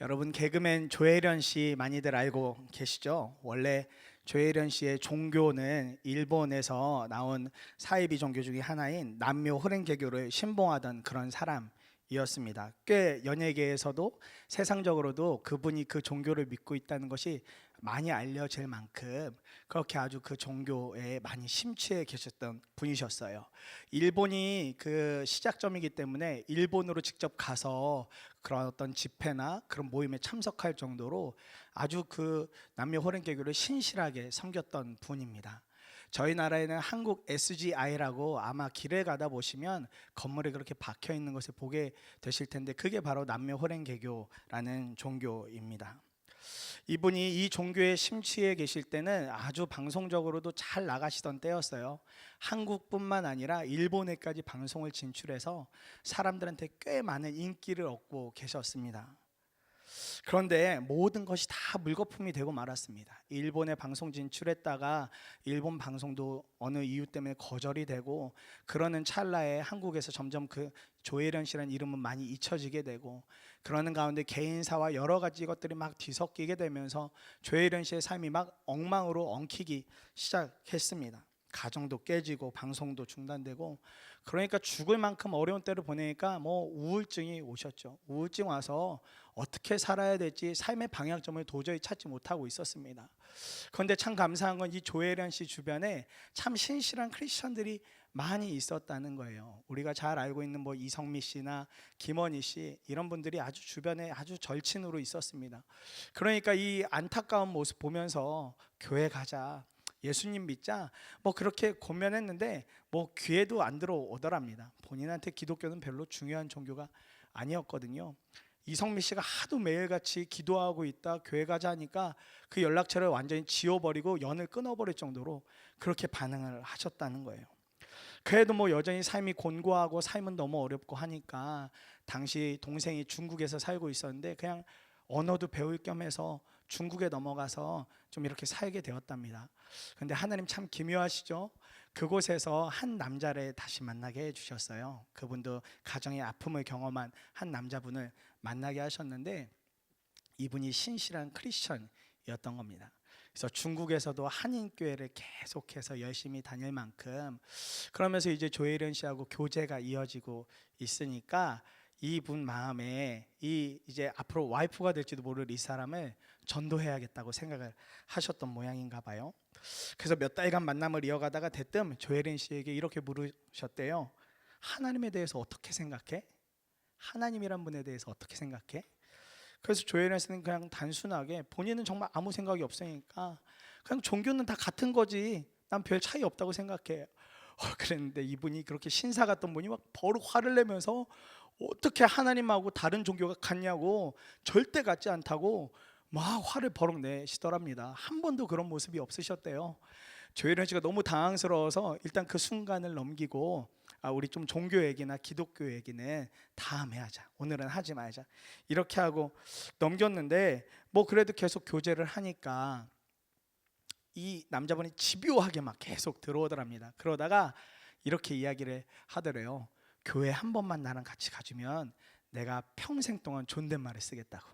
여러분 개그맨 조혜련 씨 많이들 알고 계시죠? 원래 조혜련 씨의 종교는 일본에서 나온 사이비 종교 중에 하나인 남묘 호랭개교를 신봉하던 그런 사람이었습니다. 꽤 연예계에서도 세상적으로도 그분이 그 종교를 믿고 있다는 것이 많이 알려질 만큼 그렇게 아주 그 종교에 많이 심취해 계셨던 분이셨어요. 일본이 그 시작점이기 때문에 일본으로 직접 가서 그런 어떤 집회나 그런 모임에 참석할 정도로 아주 그 남녀 호랭개교를 신실하게 섬겼던 분입니다. 저희 나라에는 한국 SGI라고 아마 길에 가다 보시면 건물에 그렇게 박혀 있는 것을 보게 되실 텐데 그게 바로 남녀 호랭개교라는 종교입니다. 이분이 이 종교에 심취해 계실 때는 아주 방송적으로도 잘 나가시던 때였어요. 한국뿐만 아니라 일본에까지 방송을 진출해서 사람들한테 꽤 많은 인기를 얻고 계셨습니다. 그런데 모든 것이 다 물거품이 되고 말았습니다. 일본에 방송 진출했다가 일본 방송도 어느 이유 때문에 거절이 되고, 그러는 찰나에 한국에서 점점 그 조혜련 씨라는 이름은 많이 잊혀지게 되고, 그러는 가운데 개인사와 여러 가지 것들이 막 뒤섞이게 되면서 조혜련 씨의 삶이 막 엉망으로 엉키기 시작했습니다. 가정도 깨지고 방송도 중단되고, 그러니까 죽을 만큼 어려운 때를 보내니까 뭐 우울증이 오셨죠. 우울증 와서 어떻게 살아야 될지 삶의 방향점을 도저히 찾지 못하고 있었습니다. 그런데 참 감사한 건 이 조혜련 씨 주변에 참 신실한 크리스천들이 많이 있었다는 거예요. 우리가 잘 알고 있는 뭐 이성미 씨나 김원희 씨 이런 분들이 아주 주변에 아주 절친으로 있었습니다. 그러니까 이 안타까운 모습 보면서 교회 가자, 예수님 믿자, 뭐 그렇게 고민했는데 뭐 귀에도 안 들어오더랍니다. 본인한테 기독교는 별로 중요한 종교가 아니었거든요. 이성미 씨가 하도 매일같이 기도하고 있다 교회 가자 하니까 그 연락처를 완전히 지워버리고 연을 끊어버릴 정도로 그렇게 반응을 하셨다는 거예요. 그래도 뭐 여전히 삶이 곤고하고 삶은 너무 어렵고 하니까 당시 동생이 중국에서 살고 있었는데 그냥 언어도 배울 겸 해서 중국에 넘어가서 좀 이렇게 살게 되었답니다. 그런데 하나님 참 기묘하시죠? 그곳에서 한 남자를 다시 만나게 해주셨어요. 그분도 가정의 아픔을 경험한 한 남자분을 만나게 하셨는데 이분이 신실한 크리스천이었던 겁니다. 그래서 중국에서도 한인교회를 계속해서 열심히 다닐 만큼, 그러면서 이제 조혜련 씨하고 교제가 이어지고 있으니까 이분 마음에 이제 앞으로 와이프가 될지도 모를 이 사람을 전도해야겠다고 생각을 하셨던 모양인가 봐요. 그래서 몇 달간 만남을 이어가다가 대뜸 조혜련 씨에게 이렇게 물으셨대요. 하나님에 대해서 어떻게 생각해? 하나님이란 분에 대해서 어떻게 생각해? 그래서 조혜련 씨는 그냥 단순하게 본인은 정말 아무 생각이 없으니까 그냥 종교는 다 같은 거지, 난 별 차이 없다고 생각해. 그랬는데 이분이 그렇게 신사 같던 분이 막 버럭 화를 내면서 어떻게 하나님하고 다른 종교가 같냐고, 절대 같지 않다고 막 화를 버럭 내시더랍니다. 한 번도 그런 모습이 없으셨대요. 조혜련 씨가 너무 당황스러워서 일단 그 순간을 넘기고 우리 좀 종교 얘기나 기독교 얘기는 다음에 하자, 오늘은 하지 말자, 이렇게 하고 넘겼는데 뭐 그래도 계속 교제를 하니까 이 남자분이 집요하게 막 계속 들어오더랍니다. 그러다가 이렇게 이야기를 하더래요. 교회 한 번만 나랑 같이 가주면 내가 평생 동안 존댓말을 쓰겠다고,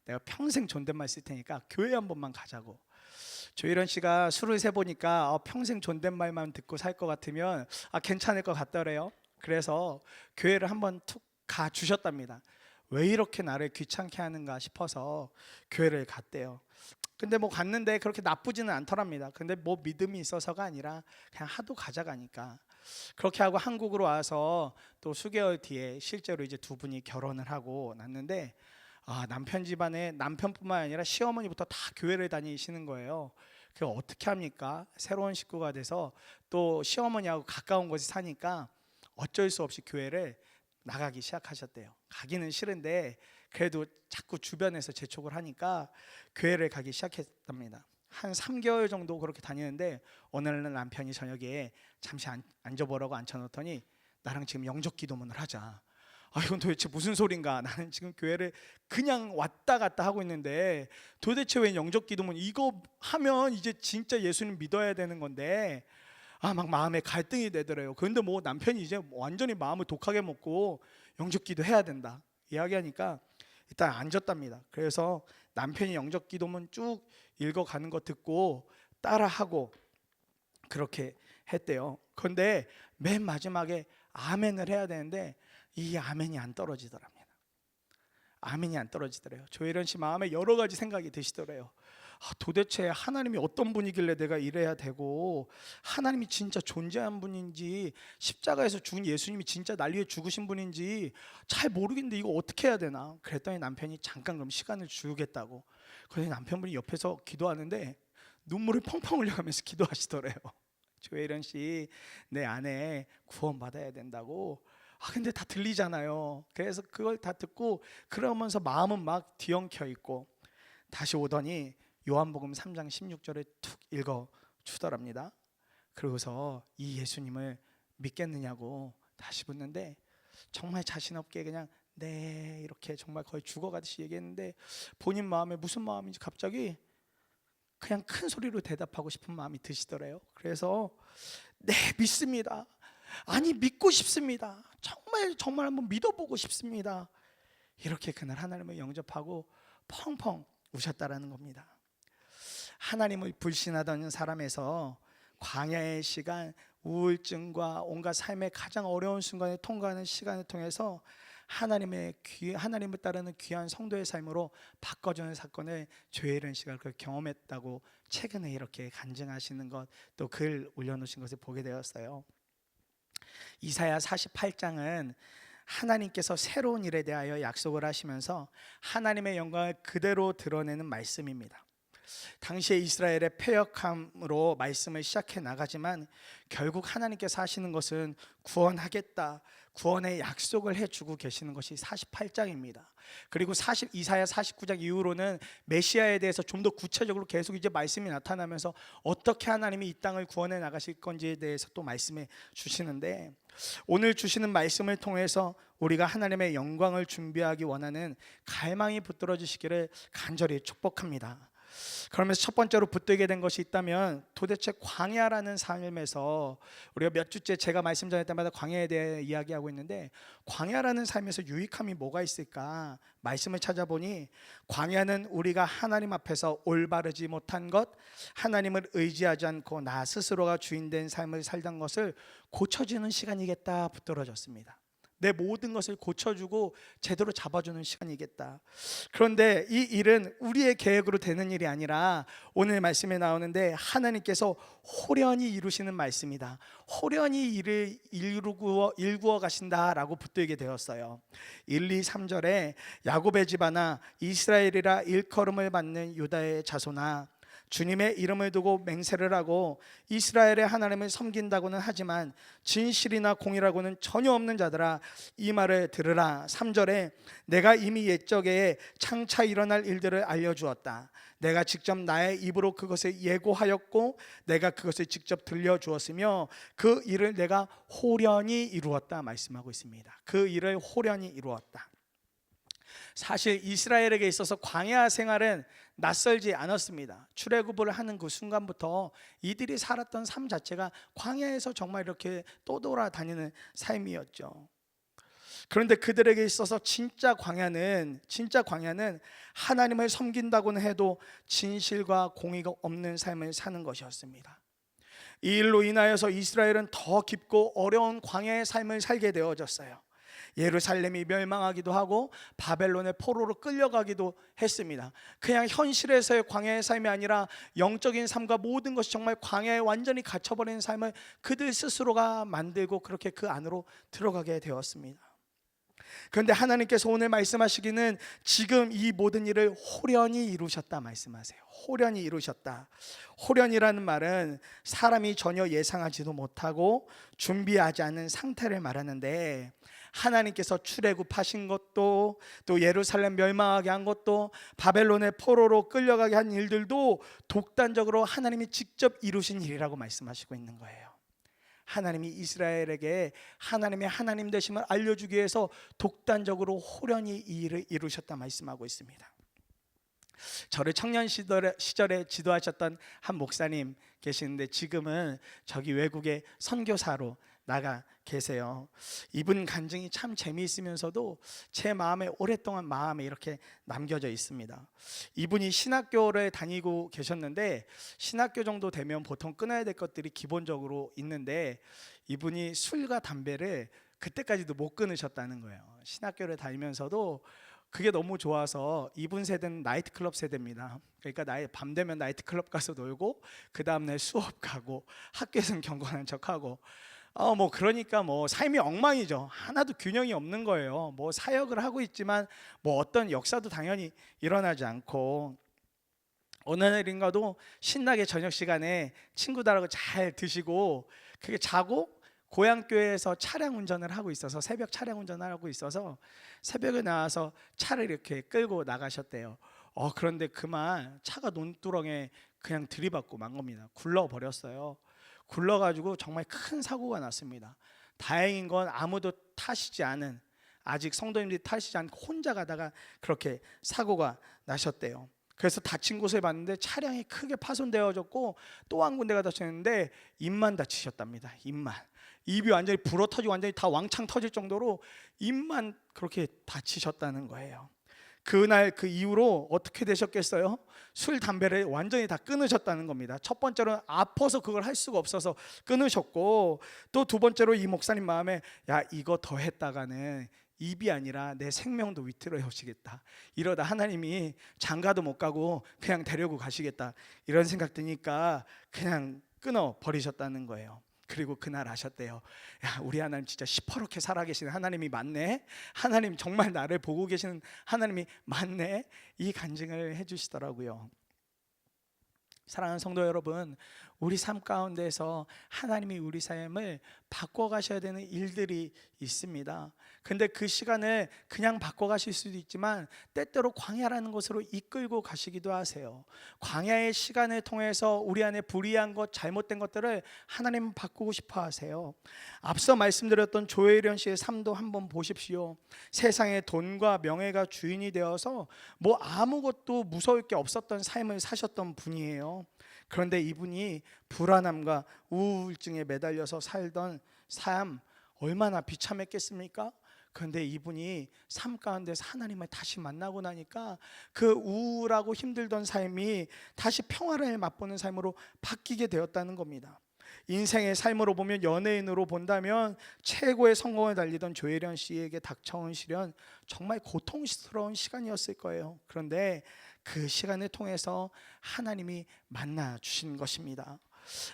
내가 평생 존댓말 쓸 테니까 교회 한 번만 가자고. 조혜련 씨가 술을 세보니까 평생 존댓말만 듣고 살 것 같으면 괜찮을 것 같더래요. 그래서 교회를 한번 툭 가주셨답니다. 왜 이렇게 나를 귀찮게 하는가 싶어서 교회를 갔대요. 근데 뭐 갔는데 그렇게 나쁘지는 않더랍니다. 근데 뭐 믿음이 있어서가 아니라 그냥 하도 가져가니까 그렇게 하고 한국으로 와서 또 수개월 뒤에 실제로 이제 두 분이 결혼을 하고 났는데 남편 집안에 남편뿐만 아니라 시어머니부터 다 교회를 다니시는 거예요. 그 어떻게 합니까? 새로운 식구가 돼서 또 시어머니하고 가까운 곳에 사니까 어쩔 수 없이 교회를 나가기 시작하셨대요. 가기는 싫은데 그래도 자꾸 주변에서 재촉을 하니까 교회를 가기 시작했답니다. 한 3개월 정도 그렇게 다니는데 어느 날 남편이 저녁에 잠시 앉아보라고 앉혀놓더니 나랑 지금 영접 기도문을 하자. 이건 도대체 무슨 소린가? 나는 지금 교회를 그냥 왔다 갔다 하고 있는데 도대체 왜 영접 기도문 이거 하면 이제 진짜 예수님 믿어야 되는 건데 막 마음에 갈등이 되더래요. 그런데 뭐 남편이 이제 완전히 마음을 독하게 먹고 영접 기도 해야 된다 이야기하니까 일단 앉았답니다. 그래서 남편이 영적 기도문 쭉 읽어가는 거 듣고 따라하고 그렇게 했대요. 그런데 맨 마지막에 아멘을 해야 되는데 이 아멘이 안 떨어지더랍니다. 아멘이 안 떨어지더래요. 조혜련 씨 마음에 여러 가지 생각이 드시더래요. 도대체 하나님이 어떤 분이길래 내가 이래야 되고, 하나님이 진짜 존재한 분인지, 십자가에서 죽은 예수님이 진짜 날 위해 죽으신 분인지 잘 모르겠는데 이거 어떻게 해야 되나. 그랬더니 남편이 잠깐 그럼 시간을 주겠다고. 그래서 남편분이 옆에서 기도하는데 눈물을 펑펑 흘려가면서 기도하시더래요. 조혜련 씨, 내 아내 구원받아야 된다고. 근데 다 들리잖아요. 그래서 그걸 다 듣고 그러면서 마음은 막 뒤엉켜 있고 다시 오더니 요한복음 3장 16절에 툭 읽어 주더랍니다. 그러고서 이 예수님을 믿겠느냐고 다시 묻는데 정말 자신 없게 그냥 네 이렇게 정말 거의 죽어가듯이 얘기했는데 본인 마음에 무슨 마음인지 갑자기 그냥 큰 소리로 대답하고 싶은 마음이 드시더래요. 그래서 네 믿습니다. 아니 믿고 싶습니다. 정말 한번 믿어보고 싶습니다. 이렇게 그날 하나님을 영접하고 펑펑 우셨다라는 겁니다. 하나님을 불신하던 사람에서 광야의 시간, 우울증과 온갖 삶의 가장 어려운 순간을 통과하는 시간을 통해서 하나님을 따르는 귀한 성도의 삶으로 바꿔주는 사건을 조혜련 씨가 그걸 경험했다고 최근에 이렇게 간증하시는 것, 또 글 올려놓으신 것을 보게 되었어요. 이사야 48장은 하나님께서 새로운 일에 대하여 약속을 하시면서 하나님의 영광을 그대로 드러내는 말씀입니다. 당시에 이스라엘의 패역함으로 말씀을 시작해 나가지만 결국 하나님께서 하시는 것은 구원하겠다, 구원의 약속을 해주고 계시는 것이 48장입니다. 그리고 이사야 49장 이후로는 메시아에 대해서 좀 더 구체적으로 계속 이제 말씀이 나타나면서 어떻게 하나님이 이 땅을 구원해 나가실 건지에 대해서 또 말씀해 주시는데, 오늘 주시는 말씀을 통해서 우리가 하나님의 영광을 준비하기 원하는 갈망이 붙들어 주시기를 간절히 축복합니다. 그러면서 첫 번째로 붙들게 된 것이 있다면 도대체 광야라는 삶에서, 우리가 몇 주째 제가 말씀 전할 때마다 광야에 대해 이야기하고 있는데 광야라는 삶에서 유익함이 뭐가 있을까 말씀을 찾아보니, 광야는 우리가 하나님 앞에서 올바르지 못한 것, 하나님을 의지하지 않고 나 스스로가 주인된 삶을 살던 것을 고쳐주는 시간이겠다 붙들어졌습니다. 내 모든 것을 고쳐주고 제대로 잡아주는 시간이겠다. 그런데 이 일은 우리의 계획으로 되는 일이 아니라 오늘 말씀에 나오는데 하나님께서 호련히 이루시는 말씀이다. 호련히 일을 일구어 가신다라고 붙들게 되었어요. 1, 2, 3절에 야곱의 집안아, 이스라엘이라 일컬음을 받는 유다의 자손아, 주님의 이름을 두고 맹세를 하고 이스라엘의 하나님을 섬긴다고는 하지만 진실이나 공의라고는 전혀 없는 자들아, 이 말을 들으라. 3절에 내가 이미 옛적에 장차 일어날 일들을 알려주었다. 내가 직접 나의 입으로 그것을 예고하였고 내가 그것을 직접 들려주었으며 그 일을 내가 호련히 이루었다 말씀하고 있습니다. 그 일을 호련히 이루었다. 사실 이스라엘에게 있어서 광야 생활은 낯설지 않았습니다. 출애굽을 하는 그 순간부터 이들이 살았던 삶 자체가 광야에서 정말 이렇게 떠돌아다니는 삶이었죠. 그런데 그들에게 있어서 진짜 광야는 하나님을 섬긴다고는 해도 진실과 공의가 없는 삶을 사는 것이었습니다. 이 일로 인하여서 이스라엘은 더 깊고 어려운 광야의 삶을 살게 되어졌어요. 예루살렘이 멸망하기도 하고 바벨론의 포로로 끌려가기도 했습니다. 그냥 현실에서의 광야의 삶이 아니라 영적인 삶과 모든 것이 정말 광야에 완전히 갇혀버린 삶을 그들 스스로가 만들고 그렇게 그 안으로 들어가게 되었습니다. 그런데 하나님께서 오늘 말씀하시기는 지금 이 모든 일을 호련히 이루셨다 말씀하세요. 호련히 이루셨다. 호련이라는 말은 사람이 전혀 예상하지도 못하고 준비하지 않은 상태를 말하는데, 하나님께서 출애굽하신 것도, 또 예루살렘 멸망하게 한 것도, 바벨론의 포로로 끌려가게 한 일들도 독단적으로 하나님이 직접 이루신 일이라고 말씀하시고 있는 거예요. 하나님이 이스라엘에게 하나님의 하나님 되심을 알려주기 위해서 독단적으로 호련히 이 일을 이루셨다 말씀하고 있습니다. 저를 청년 시절에 지도하셨던 한 목사님 계시는데 지금은 저기 외국에 선교사로 나가 계세요. 이분 간증이 참 재미있으면서도 제 마음에 오랫동안 마음에 이렇게 남겨져 있습니다. 이분이 신학교를 다니고 계셨는데 신학교 정도 되면 보통 끊어야 될 것들이 기본적으로 있는데 이분이 술과 담배를 그때까지도 못 끊으셨다는 거예요. 신학교를 다니면서도 그게 너무 좋아서 이분 세대는 나이트클럽 세대입니다. 그러니까 밤 되면 나이트클럽 가서 놀고 그 다음날 수업 가고 학교에서는 경건한 척하고 그러니까 삶이 엉망이죠. 하나도 균형이 없는 거예요. 사역을 하고 있지만 어떤 역사도 당연히 일어나지 않고 어느 날인가도 신나게 저녁 시간에 친구들하고 잘 드시고 그게 자고 고향교회에서 차량 운전을 하고 있어서 새벽 차량 운전을 하고 있어서 새벽에 나와서 차를 이렇게 끌고 나가셨대요. 그런데 그만 차가 논두렁에 그냥 들이받고 만 겁니다. 굴러버렸어요. 굴러가지고 정말 큰 사고가 났습니다. 다행인 건 아무도 타시지 않은, 아직 성도님들이 타시지 않고 혼자 가다가 그렇게 사고가 나셨대요. 그래서 다친 곳을 봤는데 차량이 크게 파손되어졌고 또 한 군데가 다쳤는데 입만 다치셨답니다. 입이 완전히 불어터지고 완전히 다 왕창 터질 정도로 입만 그렇게 다치셨다는 거예요. 그날 그 이후로 어떻게 되셨겠어요? 술, 담배를 완전히 다 끊으셨다는 겁니다. 첫 번째로는 아파서 그걸 할 수가 없어서 끊으셨고, 또 두 번째로 이 목사님 마음에 야, 이거 더 했다가는 입이 아니라 내 생명도 위태로우시겠다. 이러다 하나님이 장가도 못 가고 그냥 데리고 가시겠다. 이런 생각 드니까 그냥 끊어 버리셨다는 거예요. 그리고 그날 아셨대요. 야, 우리 하나님 진짜 시퍼렇게 살아계시는 하나님이 맞네. 하나님 정말 나를 보고 계시는 하나님이 맞네. 이 간증을 해주시더라고요. 사랑하는 성도 여러분, 우리 삶 가운데서 하나님이 우리 삶을 바꿔가셔야 되는 일들이 있습니다. 근데 그 시간을 그냥 바꿔가실 수도 있지만 때때로 광야라는 곳으로 이끌고 가시기도 하세요. 광야의 시간을 통해서 우리 안에 불의한 것, 잘못된 것들을 하나님은 바꾸고 싶어 하세요. 앞서 말씀드렸던 조혜련 씨의 삶도 한번 보십시오. 세상에 돈과 명예가 주인이 되어서 아무것도 무서울 게 없었던 삶을 사셨던 분이에요. 그런데 이분이 불안함과 우울증에 매달려서 살던 삶 얼마나 비참했겠습니까? 그런데 이분이 삶 가운데서 하나님을 다시 만나고 나니까 그 우울하고 힘들던 삶이 다시 평화를 맛보는 삶으로 바뀌게 되었다는 겁니다. 인생의 삶으로 보면, 연예인으로 본다면 최고의 성공을 달리던 조혜련 씨에게 닥쳐온 시련, 정말 고통스러운 시간이었을 거예요. 그런데 그 시간을 통해서 하나님이 만나 주신 것입니다.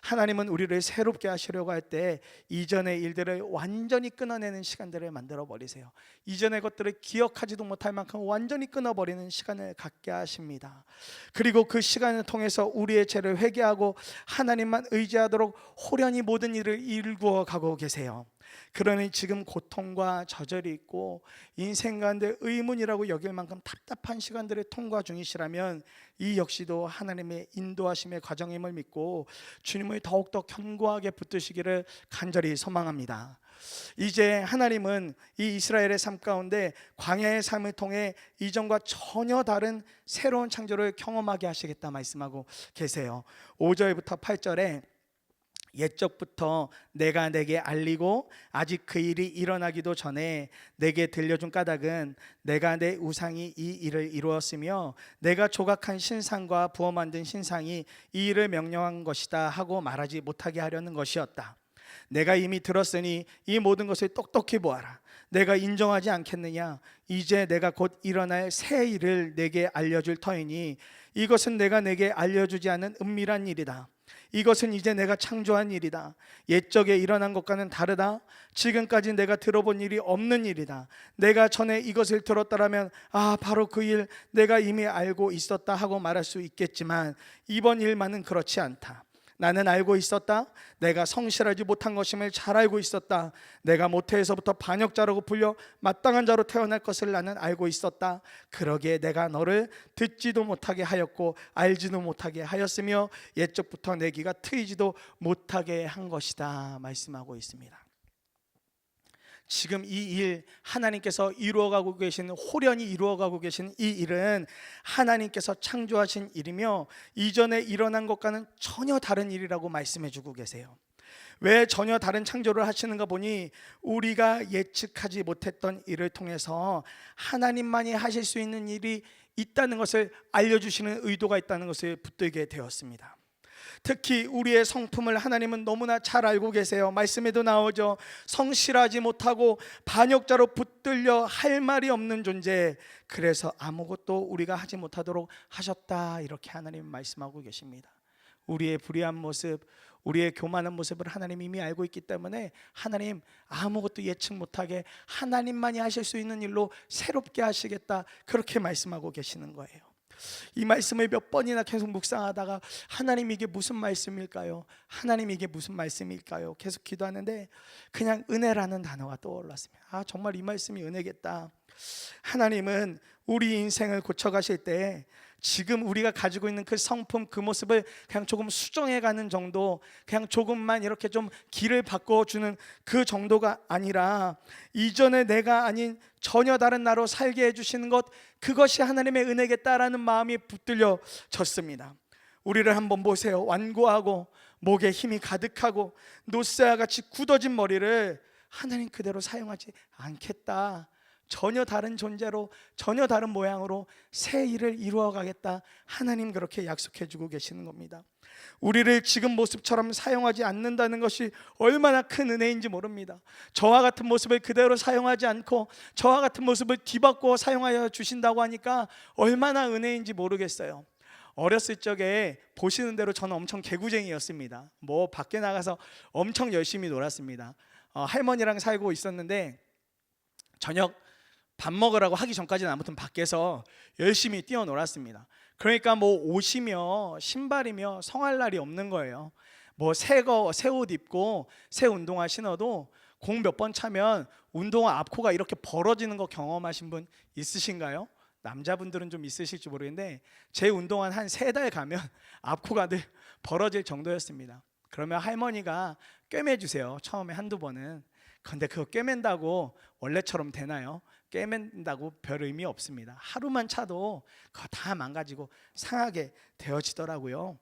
하나님은 우리를 새롭게 하시려고 할 때 이전의 일들을 완전히 끊어내는 시간들을 만들어 버리세요. 이전의 것들을 기억하지도 못할 만큼 완전히 끊어버리는 시간을 갖게 하십니다. 그리고 그 시간을 통해서 우리의 죄를 회개하고 하나님만 의지하도록 호련히 모든 일을 일구어 가고 계세요. 그러니 지금 고통과 저절이 있고 인생 가운데 의문이라고 여길 만큼 답답한 시간들을 통과 중이시라면 이 역시도 하나님의 인도하심의 과정임을 믿고 주님을 더욱더 견고하게 붙드시기를 간절히 소망합니다. 이제 하나님은 이 이스라엘의 삶 가운데 광야의 삶을 통해 이전과 전혀 다른 새로운 창조를 경험하게 하시겠다 말씀하고 계세요. 5절부터 8절에 옛적부터 내가 내게 알리고 아직 그 일이 일어나기도 전에 내게 들려준 까닭은 내가 내 우상이 이 일을 이루었으며 내가 조각한 신상과 부어 만든 신상이 이 일을 명령한 것이다 하고 말하지 못하게 하려는 것이었다. 내가 이미 들었으니 이 모든 것을 똑똑히 보아라. 내가 인정하지 않겠느냐? 이제 내가 곧 일어날 새 일을 내게 알려줄 터이니 이것은 내가 내게 알려주지 않은 은밀한 일이다. 이것은 이제 내가 창조한 일이다. 옛적에 일어난 것과는 다르다. 지금까지 내가 들어본 일이 없는 일이다. 내가 전에 이것을 들었더라면 바로 그 일 내가 이미 알고 있었다 하고 말할 수 있겠지만 이번 일만은 그렇지 않다. 나는 알고 있었다. 내가 성실하지 못한 것임을 잘 알고 있었다. 내가 모태에서부터 반역자라고 불려 마땅한 자로 태어날 것을 나는 알고 있었다. 그러기에 내가 너를 듣지도 못하게 하였고 알지도 못하게 하였으며 옛적부터 내 귀가 트이지도 못하게 한 것이다 말씀하고 있습니다. 지금 이 일, 하나님께서 이루어가고 계신, 호련히 이루어가고 계신 이 일은 하나님께서 창조하신 일이며 이전에 일어난 것과는 전혀 다른 일이라고 말씀해 주고 계세요. 왜 전혀 다른 창조를 하시는가 보니 우리가 예측하지 못했던 일을 통해서 하나님만이 하실 수 있는 일이 있다는 것을 알려주시는 의도가 있다는 것을 붙들게 되었습니다. 특히 우리의 성품을 하나님은 너무나 잘 알고 계세요. 말씀에도 나오죠. 성실하지 못하고 반역자로 붙들려 할 말이 없는 존재, 그래서 아무것도 우리가 하지 못하도록 하셨다, 이렇게 하나님은 말씀하고 계십니다. 우리의 불의한 모습, 우리의 교만한 모습을 하나님 이미 알고 있기 때문에 하나님 아무것도 예측 못하게 하나님만이 하실 수 있는 일로 새롭게 하시겠다, 그렇게 말씀하고 계시는 거예요. 이 말씀을 몇 번이나 계속 묵상하다가 하나님 이게 무슨 말씀일까요? 하나님 이게 무슨 말씀일까요? 계속 기도하는데 그냥 은혜라는 단어가 떠올랐습니다. 아, 정말 이 말씀이 은혜겠다. 하나님은 우리 인생을 고쳐가실 때 지금 우리가 가지고 있는 그 성품, 그 모습을 그냥 조금 수정해가는 정도, 그냥 조금만 이렇게 좀 길을 바꿔주는 그 정도가 아니라 이전에 내가 아닌 전혀 다른 나로 살게 해주시는 것, 그것이 하나님의 은혜겠다라는 마음이 붙들려졌습니다. 우리를 한번 보세요. 완고하고 목에 힘이 가득하고 노쇠와 같이 굳어진 머리를 하나님 그대로 사용하지 않겠다, 전혀 다른 존재로, 전혀 다른 모양으로 새 일을 이루어 가겠다, 하나님 그렇게 약속해 주고 계시는 겁니다. 우리를 지금 모습처럼 사용하지 않는다는 것이 얼마나 큰 은혜인지 모릅니다. 저와 같은 모습을 그대로 사용하지 않고 저와 같은 모습을 뒤바꿔 사용하여 주신다고 하니까 얼마나 은혜인지 모르겠어요. 어렸을 적에 보시는 대로 저는 엄청 개구쟁이였습니다. 뭐 밖에 나가서 엄청 열심히 놀았습니다. 할머니랑 살고 있었는데 저녁 밥 먹으라고 하기 전까지는 아무튼 밖에서 열심히 뛰어놀았습니다. 그러니까 뭐 옷이며 신발이며 성할 날이 없는 거예요. 뭐 새 옷 입고 새 운동화 신어도 공 몇 번 차면 운동화 앞코가 이렇게 벌어지는 거 경험하신 분 있으신가요? 남자분들은 좀 있으실지 모르겠는데 제 운동화 한 3달 가면 앞코가 늘 벌어질 정도였습니다. 그러면 할머니가 꿰매주세요. 처음에 한두 번은. 근데 그거 꿰맨다고 원래처럼 되나요? 꿰맨다고 별 의미 없습니다. 하루만 차도 그거 다 망가지고 상하게 되어지더라고요.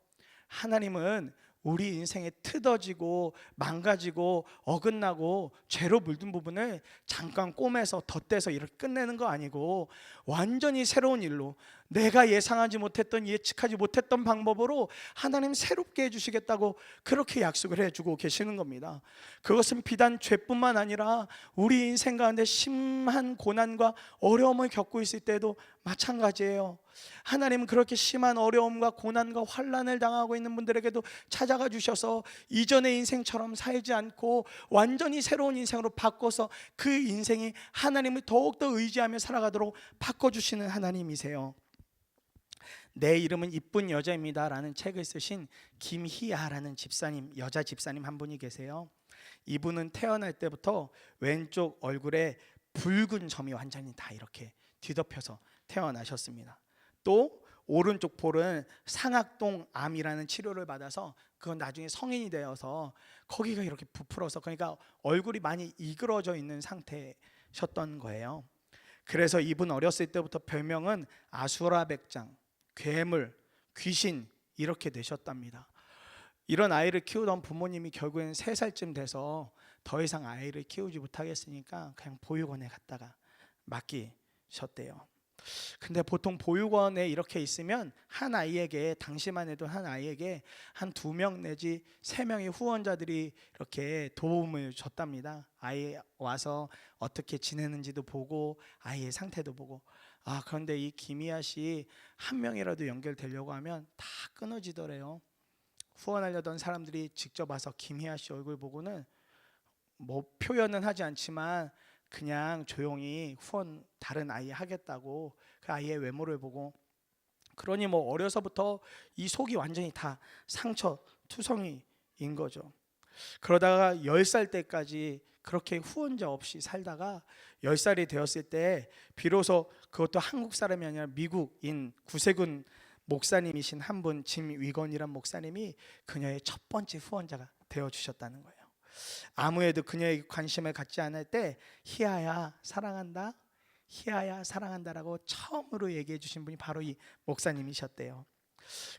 하나님은 우리 인생에 트어지고 망가지고 어긋나고 죄로 물든 부분을 잠깐 꼬매서 덧대서 이렇게 끝내는 거 아니고 완전히 새로운 일로, 내가 예상하지 못했던, 예측하지 못했던 방법으로 하나님 새롭게 해주시겠다고 그렇게 약속을 해주고 계시는 겁니다. 그것은 비단 죄뿐만 아니라 우리 인생 가운데 심한 고난과 어려움을 겪고 있을 때도 마찬가지예요. 하나님은 그렇게 심한 어려움과 고난과 환난을 당하고 있는 분들에게도 찾아가 주셔서 이전의 인생처럼 살지 않고 완전히 새로운 인생으로 바꿔서 그 인생이 하나님을 더욱더 의지하며 살아가도록 바꿔주시는 하나님이세요. 내 이름은 이쁜 여자입니다 라는 책을 쓰신 김희아라는 집사님, 여자 집사님 한 분이 계세요. 이분은 태어날 때부터 왼쪽 얼굴에 붉은 점이 완전히 다 이렇게 뒤덮여서 태어나셨습니다. 또 오른쪽 볼은 상악동 암이라는 치료를 받아서 그건 나중에 성인이 되어서 거기가 이렇게 부풀어서, 그러니까 얼굴이 많이 이그러져 있는 상태셨던 거예요. 그래서 이분 어렸을 때부터 별명은 아수라백장, 괴물, 귀신 이렇게 되셨답니다. 이런 아이를 키우던 부모님이 결국엔 3살쯤 돼서 더 이상 아이를 키우지 못하겠으니까 그냥 보육원에 갔다가 맡기셨대요. 근데 보통 보육원에 이렇게 있으면 한 아이에게, 당시만 해도 한 아이에게 한 2명 내지 3명의 후원자들이 이렇게 도움을 줬답니다. 아이 와서 어떻게 지내는지도 보고 아이의 상태도 보고. 그런데 이 김희아 씨 한 명이라도 연결되려고 하면 다 끊어지더래요. 후원하려던 사람들이 직접 와서 김희아 씨 얼굴 보고는 뭐 표현은 하지 않지만 그냥 조용히 후원 다른 아이 하겠다고 그 아이의 외모를 보고, 그러니 뭐 어려서부터 이 속이 완전히 다 상처 투성이인 거죠. 그러다가 10살 때까지 그렇게 후원자 없이 살다가 10살이 되었을 때 비로소, 그것도 한국 사람이 아니라 미국인 구세군 목사님이신 한 분, 짐 위건이란 목사님이 그녀의 첫 번째 후원자가 되어주셨다는 거예요. 아무에도 그녀에게 관심을 갖지 않을 때 희아야 사랑한다, 희아야 사랑한다라고 처음으로 얘기해 주신 분이 바로 이 목사님이셨대요.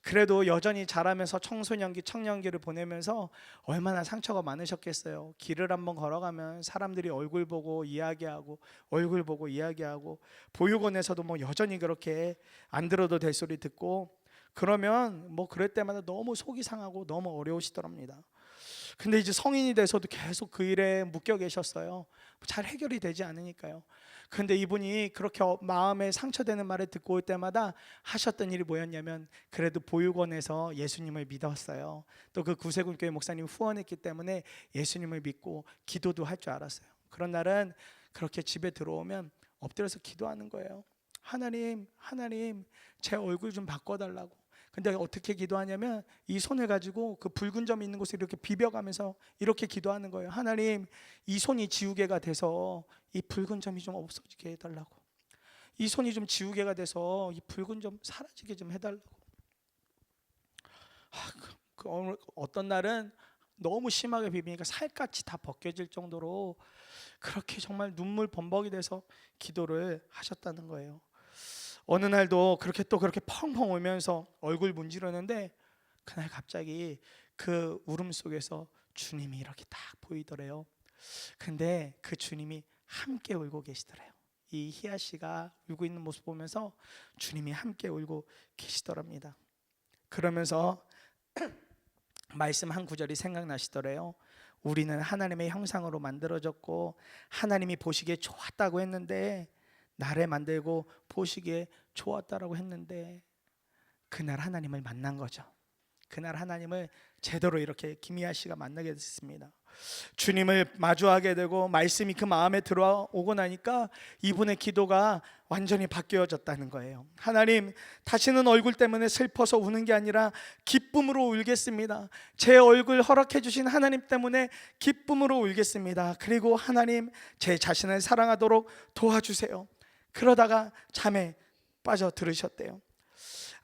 그래도 여전히 자라면서 청소년기, 청년기를 보내면서 얼마나 상처가 많으셨겠어요. 길을 한번 걸어가면 사람들이 얼굴 보고 이야기하고, 얼굴 보고 이야기하고, 보육원에서도 뭐 여전히 그렇게 안 들어도 될 소리 듣고, 그러면 뭐 그럴 때마다 너무 속이 상하고 너무 어려우시더랍니다. 근데 이제 성인이 돼서도 계속 그 일에 묶여 계셨어요. 잘 해결이 되지 않으니까요. 근데 이분이 그렇게 마음에 상처되는 말을 듣고 올 때마다 하셨던 일이 뭐였냐면, 그래도 보육원에서 예수님을 믿었어요. 또 그 구세군 교회 목사님 후원했기 때문에 예수님을 믿고 기도도 할 줄 알았어요. 그런 날은 그렇게 집에 들어오면 엎드려서 기도하는 거예요. 하나님, 하나님, 제 얼굴 좀 바꿔달라고. 근데 어떻게 기도하냐면 이 손을 가지고 그 붉은 점이 있는 곳을 이렇게 비벼가면서 이렇게 기도하는 거예요. 하나님, 이 손이 지우개가 돼서 이 붉은 점이 좀 없어지게 해달라고. 이 손이 좀 지우개가 돼서 이 붉은 점 사라지게 좀 해달라고. 어떤 날은 너무 심하게 비비니까 살갗이 다 벗겨질 정도로 그렇게 정말 눈물 범벅이 돼서 기도를 하셨다는 거예요. 어느 날도 그렇게 또 그렇게 펑펑 울면서 얼굴 문지르는데, 그날 갑자기 그 울음 속에서 주님이 이렇게 딱 보이더래요. 근데 그 주님이 함께 울고 계시더래요. 이 희아 씨가 울고 있는 모습 보면서 주님이 함께 울고 계시더랍니다. 그러면서 말씀 한 구절이 생각나시더래요. 우리는 하나님의 형상으로 만들어졌고 하나님이 보시기에 좋았다고 했는데, 나를 만들고 보시기에 좋았다라고 했는데, 그날 하나님을 만난 거죠. 그날 하나님을 제대로 이렇게 김희아 씨가 만나게 됐습니다. 주님을 마주하게 되고 말씀이 그 마음에 들어오고 나니까 이분의 기도가 완전히 바뀌어졌다는 거예요. 하나님, 다시는 얼굴 때문에 슬퍼서 우는 게 아니라 기쁨으로 울겠습니다. 제 얼굴 허락해 주신 하나님 때문에 기쁨으로 울겠습니다. 그리고 하나님, 제 자신을 사랑하도록 도와주세요. 그러다가 잠에 빠져 들으셨대요.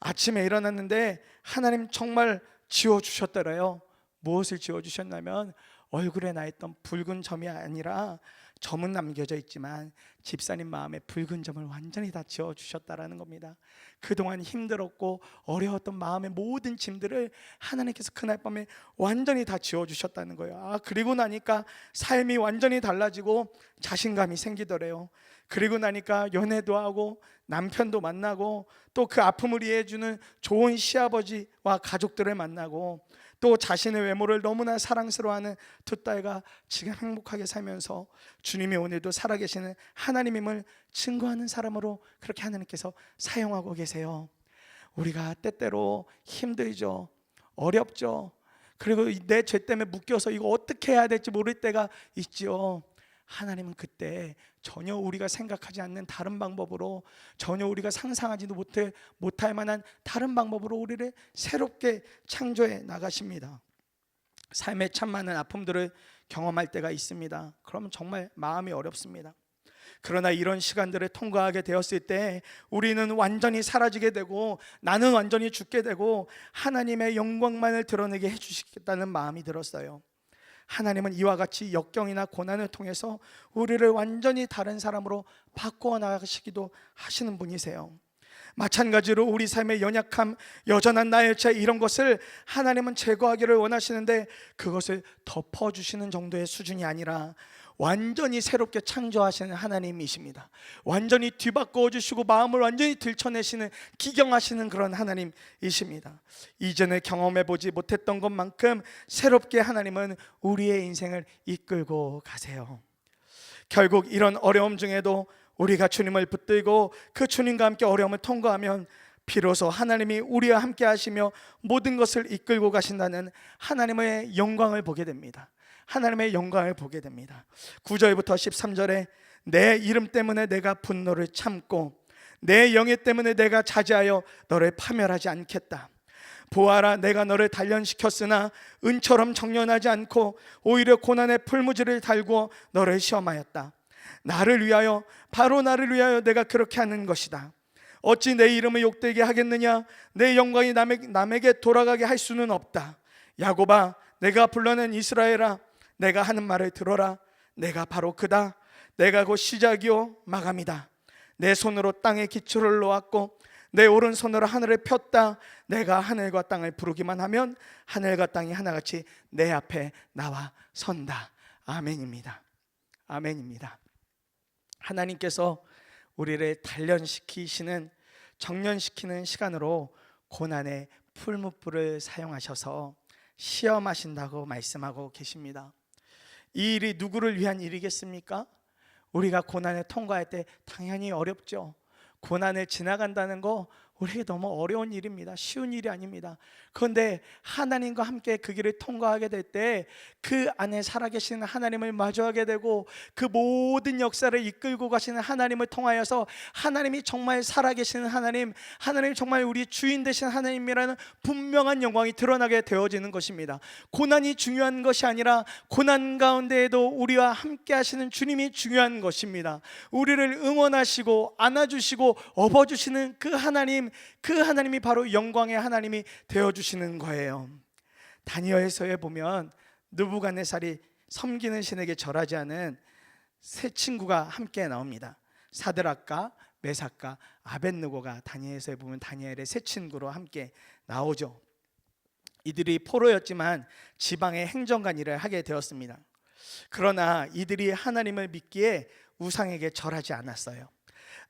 아침에 일어났는데 하나님 정말 지워주셨더래요. 무엇을 지워주셨냐면 얼굴에 나 있던 붉은 점이 아니라, 점은 남겨져 있지만 집사님 마음에 붉은 점을 완전히 다 지워주셨다라는 겁니다. 그동안 힘들었고 어려웠던 마음의 모든 짐들을 하나님께서 그날 밤에 완전히 다 지워주셨다는 거예요. 그리고 나니까 삶이 완전히 달라지고 자신감이 생기더래요. 그리고 나니까 연애도 하고 남편도 만나고 또 그 아픔을 이해해주는 좋은 시아버지와 가족들을 만나고 또 자신의 외모를 너무나 사랑스러워하는 두 딸과 지금 행복하게 살면서 주님이 오늘도 살아계시는 하나님임을 증거하는 사람으로 그렇게 하나님께서 사용하고 계세요. 우리가 때때로 힘들죠, 어렵죠, 그리고 내 죄 때문에 묶여서 이거 어떻게 해야 될지 모를 때가 있죠. 하나님은 그때 전혀 우리가 생각하지 않는 다른 방법으로, 전혀 우리가 상상하지도 못할 만한 다른 방법으로 우리를 새롭게 창조해 나가십니다. 삶에 참 많은 아픔들을 경험할 때가 있습니다. 그러면 정말 마음이 어렵습니다. 그러나 이런 시간들을 통과하게 되었을 때 우리는 완전히 사라지게 되고 나는 완전히 죽게 되고 하나님의 영광만을 드러내게 해주시겠다는 마음이 들었어요. 하나님은 이와 같이 역경이나 고난을 통해서 우리를 완전히 다른 사람으로 바꾸어 나가시기도 하시는 분이세요. 마찬가지로 우리 삶의 연약함, 여전한 나의 죄, 이런 것을 하나님은 제거하기를 원하시는데 그것을 덮어주시는 정도의 수준이 아니라 완전히 새롭게 창조하시는 하나님이십니다. 완전히 뒤바꿔 주시고 마음을 완전히 들춰내시는, 기경하시는 그런 하나님이십니다. 이전에 경험해보지 못했던 것만큼 새롭게 하나님은 우리의 인생을 이끌고 가세요. 결국 이런 어려움 중에도 우리가 주님을 붙들고 그 주님과 함께 어려움을 통과하면 비로소 하나님이 우리와 함께 하시며 모든 것을 이끌고 가신다는 하나님의 영광을 보게 됩니다. 하나님의 영광을 보게 됩니다. 9절부터 13절에 내 이름 때문에 내가 분노를 참고 내 영예 때문에 내가 자제하여 너를 파멸하지 않겠다. 보아라, 내가 너를 단련시켰으나 은처럼 정련하지 않고 오히려 고난의 풀무지를 달고 너를 시험하였다. 나를 위하여, 바로 나를 위하여 내가 그렇게 하는 것이다. 어찌 내 이름을 욕되게 하겠느냐? 내 영광이 남에게 돌아가게 할 수는 없다. 야곱아, 내가 불러낸 이스라엘아, 내가 하는 말을 들어라. 내가 바로 그다. 내가 곧 시작이요 마감이다. 내 손으로 땅에 기초를 놓았고 내 오른손으로 하늘을 폈다. 내가 하늘과 땅을 부르기만 하면 하늘과 땅이 하나같이 내 앞에 나와 선다. 아멘입니다. 아멘입니다. 하나님께서 우리를 단련시키시는, 정련시키는 시간으로 고난의 풀무불을 사용하셔서 시험하신다고 말씀하고 계십니다. 이 일이 누구를 위한 일이겠습니까? 우리가 고난을 통과할 때 당연히 어렵죠. 고난을 지나간다는 거 우리에게 너무 어려운 일입니다. 쉬운 일이 아닙니다. 그런데 하나님과 함께 그 길을 통과하게 될 때 그 안에 살아계시는 하나님을 마주하게 되고, 그 모든 역사를 이끌고 가시는 하나님을 통하여서 하나님이 정말 살아계시는 하나님, 하나님이 정말 우리 주인 되신 하나님이라는 분명한 영광이 드러나게 되어지는 것입니다. 고난이 중요한 것이 아니라 고난 가운데에도 우리와 함께 하시는 주님이 중요한 것입니다. 우리를 응원하시고 안아주시고 업어주시는 그 하나님, 그 하나님이 바로 영광의 하나님이 되어주시는 거예요. 다니엘서에 보면 느부갓네살이 섬기는 신에게 절하지 않은 세 친구가 함께 나옵니다. 사드락과 메삭과 아벳느고가 다니엘서에 보면 다니엘의 세 친구로 함께 나오죠. 이들이 포로였지만 지방의 행정관 일을 하게 되었습니다. 그러나 이들이 하나님을 믿기에 우상에게 절하지 않았어요.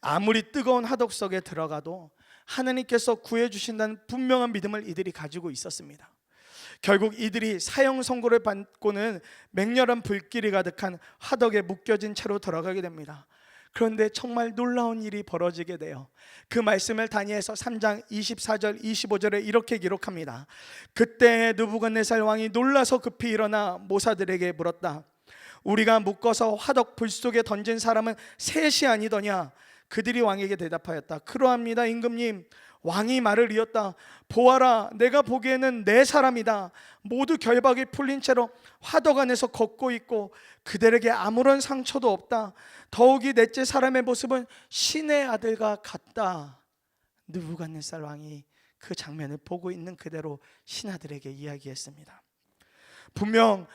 아무리 뜨거운 화덕 속에 들어가도 하나님께서 구해주신다는 분명한 믿음을 이들이 가지고 있었습니다. 결국 이들이 사형 선고를 받고는 맹렬한 불길이 가득한 화덕에 묶여진 채로 들어가게 됩니다. 그런데 정말 놀라운 일이 벌어지게 돼요. 그 말씀을 다니엘서 3장 24절 25절에 이렇게 기록합니다. 그때 느부갓네살 왕이 놀라서 급히 일어나 모사들에게 물었다. 우리가 묶어서 화덕 불 속에 던진 사람은 셋이 아니더냐? 그들이 왕에게 대답하였다. 그러합니다, 임금님. 왕이 말을 이었다. 보아라, 내가 보기에는 네 사람이다. 모두 결박이 풀린 채로 화덕 안에서 걷고 있고 그들에게 아무런 상처도 없다. 더욱이 넷째 사람의 모습은 신의 아들과 같다. 느부갓네살 왕이 그 장면을 보고 있는 그대로 신하들에게 이야기했습니다. 분명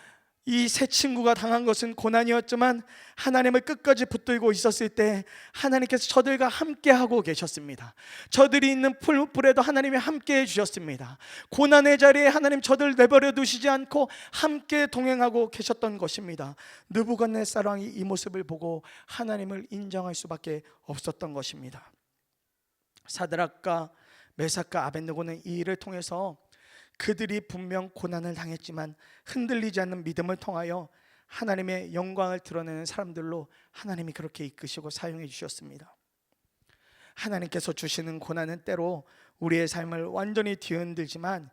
이 세 친구가 당한 것은 고난이었지만 하나님을 끝까지 붙들고 있었을 때 하나님께서 저들과 함께 하고 계셨습니다. 저들이 있는 풀무불에도 하나님이 함께 해주셨습니다. 고난의 자리에 하나님 저들 내버려 두시지 않고 함께 동행하고 계셨던 것입니다. 느부갓네살 왕이 이 모습을 보고 하나님을 인정할 수밖에 없었던 것입니다. 사드락과 메삭과 아벳느고는 이 일을 통해서 그들이 분명 고난을 당했지만 흔들리지 않는 믿음을 통하여 하나님의 영광을 드러내는 사람들로 하나님이 그렇게 이끄시고 사용해 주셨습니다. 하나님께서 주시는 고난은 때로 우리의 삶을 완전히 뒤흔들지만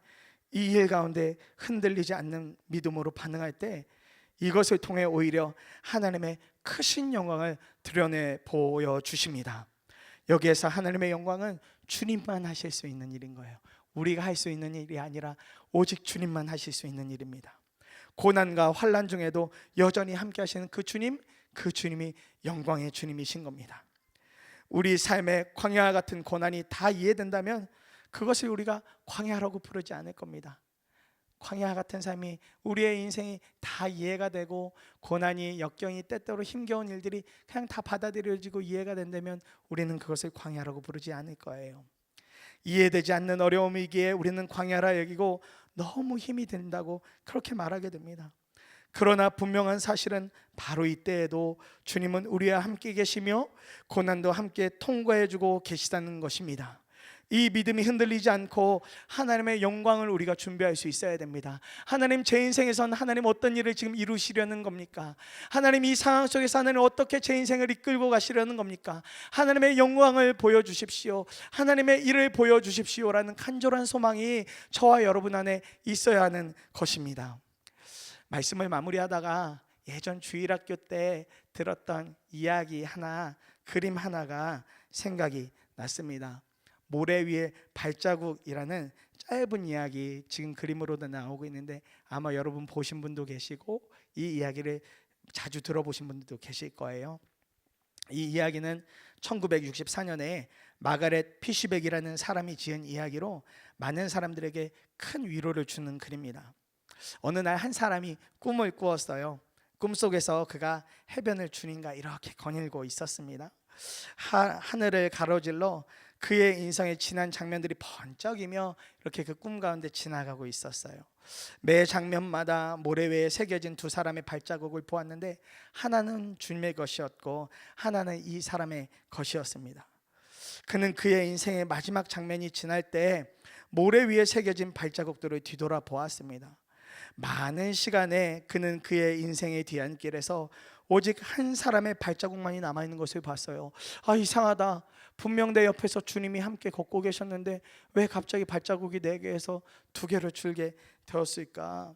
이 일 가운데 흔들리지 않는 믿음으로 반응할 때 이것을 통해 오히려 하나님의 크신 영광을 드러내 보여주십니다. 여기에서 하나님의 영광은 주님만 하실 수 있는 일인 거예요. 우리가 할 수 있는 일이 아니라 오직 주님만 하실 수 있는 일입니다. 고난과 환난 중에도 여전히 함께 하시는 그 주님, 그 주님이 영광의 주님이신 겁니다. 우리 삶의 광야 같은 고난이 다 이해된다면 그것을 우리가 광야라고 부르지 않을 겁니다. 광야 같은 삶이, 우리의 인생이 다 이해가 되고 고난이, 역경이, 때때로 힘겨운 일들이 그냥 다 받아들여지고 이해가 된다면 우리는 그것을 광야라고 부르지 않을 거예요. 이해되지 않는 어려움이기에 우리는 광야라 여기고 너무 힘이 든다고 그렇게 말하게 됩니다. 그러나 분명한 사실은 바로 이때에도 주님은 우리와 함께 계시며 고난도 함께 통과해주고 계시다는 것입니다. 이 믿음이 흔들리지 않고 하나님의 영광을 우리가 준비할 수 있어야 됩니다. 하나님, 제 인생에서는 하나님 어떤 일을 지금 이루시려는 겁니까? 하나님, 이 상황 속에서 하나님 어떻게 제 인생을 이끌고 가시려는 겁니까? 하나님의 영광을 보여주십시오. 하나님의 일을 보여주십시오라는 간절한 소망이 저와 여러분 안에 있어야 하는 것입니다. 말씀을 마무리하다가 예전 주일학교 때 들었던 이야기 하나, 그림 하나가 생각이 났습니다. 모래 위에 발자국이라는 짧은 이야기, 지금 그림으로도 나오고 있는데 아마 여러분 보신 분도 계시고 이 이야기를 자주 들어보신 분들도 계실 거예요. 이 이야기는 1964년에 마가렛 피쉬백이라는 사람이 지은 이야기로 많은 사람들에게 큰 위로를 주는 글입니다. 어느 날 한 사람이 꿈을 꾸었어요. 꿈속에서 그가 해변을 주님과 이렇게 거닐고 있었습니다. 하늘을 가로질러 그의 인생에 지난 장면들이 번쩍이며 이렇게 그 꿈 가운데 지나가고 있었어요. 매 장면마다 모래 위에 새겨진 두 사람의 발자국을 보았는데 하나는 주님의 것이었고 하나는 이 사람의 것이었습니다. 그는 그의 인생의 마지막 장면이 지날 때 모래 위에 새겨진 발자국들을 뒤돌아 보았습니다. 많은 시간에 그는 그의 인생의 뒤안길에서 오직 한 사람의 발자국만이 남아있는 것을 봤어요. 이상하다. 분명 내 옆에서 주님이 함께 걷고 계셨는데 왜 갑자기 발자국이 4개에서 2개로 줄게 되었을까?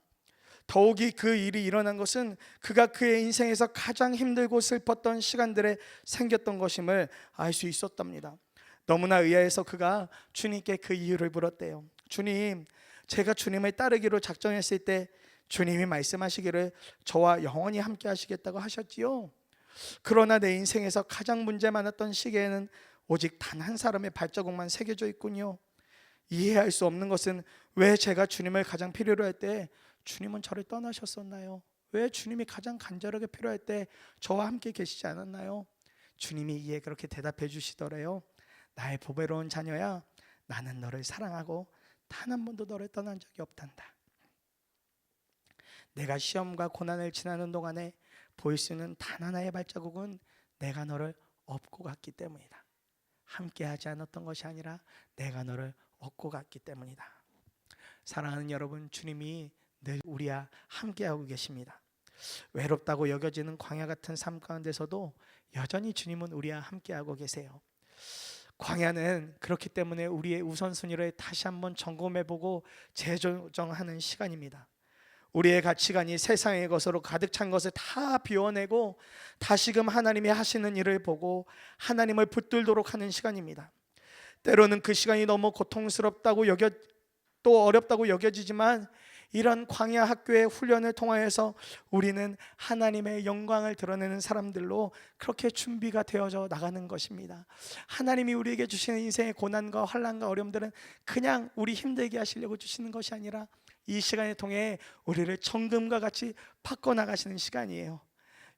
더욱이 그 일이 일어난 것은 그가 그의 인생에서 가장 힘들고 슬펐던 시간들에 생겼던 것임을 알 수 있었답니다. 너무나 의아해서 그가 주님께 그 이유를 물었대요. 주님, 제가 주님을 따르기로 작정했을 때 주님이 말씀하시기를 저와 영원히 함께 하시겠다고 하셨지요. 그러나 내 인생에서 가장 문제 많았던 시기에는 오직 단 한 사람의 발자국만 새겨져 있군요. 이해할 수 없는 것은 왜 제가 주님을 가장 필요로 할 때 주님은 저를 떠나셨었나요? 왜 주님이 가장 간절하게 필요할 때 저와 함께 계시지 않았나요? 주님이 이에 그렇게 대답해 주시더래요. 나의 보배로운 자녀야, 나는 너를 사랑하고 단 한 번도 너를 떠난 적이 없단다. 내가 시험과 고난을 지나는 동안에 보일 수 있는 단 하나의 발자국은 내가 너를 업고 갔기 때문이다. 함께 하지 않았던 것이 아니라 내가 너를 업고 갔기 때문이다. 사랑하는 여러분, 주님이 늘 우리와 함께하고 계십니다. 외롭다고 여겨지는 광야 같은 삶 가운데서도 여전히 주님은 우리와 함께하고 계세요. 광야는 그렇기 때문에 우리의 우선순위를 다시 한번 점검해보고 재조정하는 시간입니다. 우리의 가치관이 세상의 것으로 가득 찬 것을 다 비워내고 다시금 하나님이 하시는 일을 보고 하나님을 붙들도록 하는 시간입니다. 때로는 그 시간이 너무 고통스럽다고 또 어렵다고 여겨지지만 이런 광야 학교의 훈련을 통하여서 우리는 하나님의 영광을 드러내는 사람들로 그렇게 준비가 되어져 나가는 것입니다. 하나님이 우리에게 주시는 인생의 고난과 환난과 어려움들은 그냥 우리 힘들게 하시려고 주시는 것이 아니라 이 시간을 통해 우리를 정금과 같이 바꿔나가시는 시간이에요.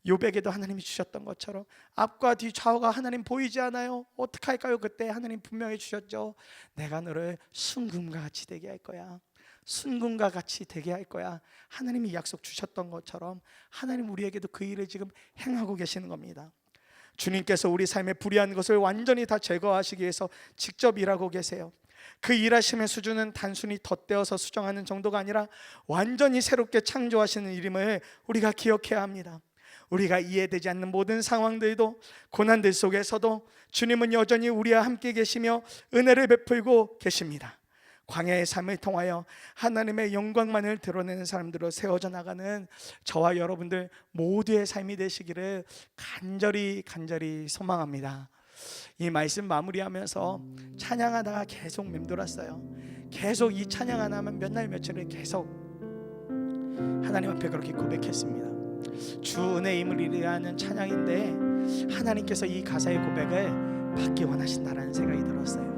욥에게도 하나님이 주셨던 것처럼 앞과 뒤 좌우가 하나님 보이지 않아요. 어떡할까요? 그때 하나님 분명히 주셨죠. 내가 너를 순금과 같이 되게 할 거야. 순금과 같이 되게 할 거야. 하나님이 약속 주셨던 것처럼 하나님 우리에게도 그 일을 지금 행하고 계시는 겁니다. 주님께서 우리 삶에 불의한 것을 완전히 다 제거하시기 위해서 직접 일하고 계세요. 그 일하심의 수준은 단순히 덧대어서 수정하는 정도가 아니라 완전히 새롭게 창조하시는 일임을 우리가 기억해야 합니다. 우리가 이해되지 않는 모든 상황들도 고난들 속에서도 주님은 여전히 우리와 함께 계시며 은혜를 베풀고 계십니다. 광야의 삶을 통하여 하나님의 영광만을 드러내는 사람들로 세워져 나가는 저와 여러분들 모두의 삶이 되시기를 간절히 소망합니다. 이 말씀 마무리하면서 찬양하다가 계속 맴돌았어요. 계속 이 찬양 하나만 몇 날 며칠을 계속 하나님 앞에 그렇게 고백했습니다. 주 은혜임을 이루는 찬양인데 하나님께서 이 가사의 고백을 받기 원하신다라는 생각이 들었어요.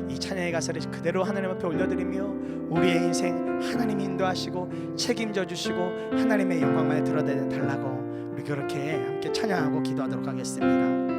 이 찬양의 가사를 그대로 하나님 앞에 올려드리며 우리의 인생 하나님이 인도하시고 책임져 주시고 하나님의 영광만을 드러내달라고 우리 그렇게 함께 찬양하고 기도하도록 하겠습니다.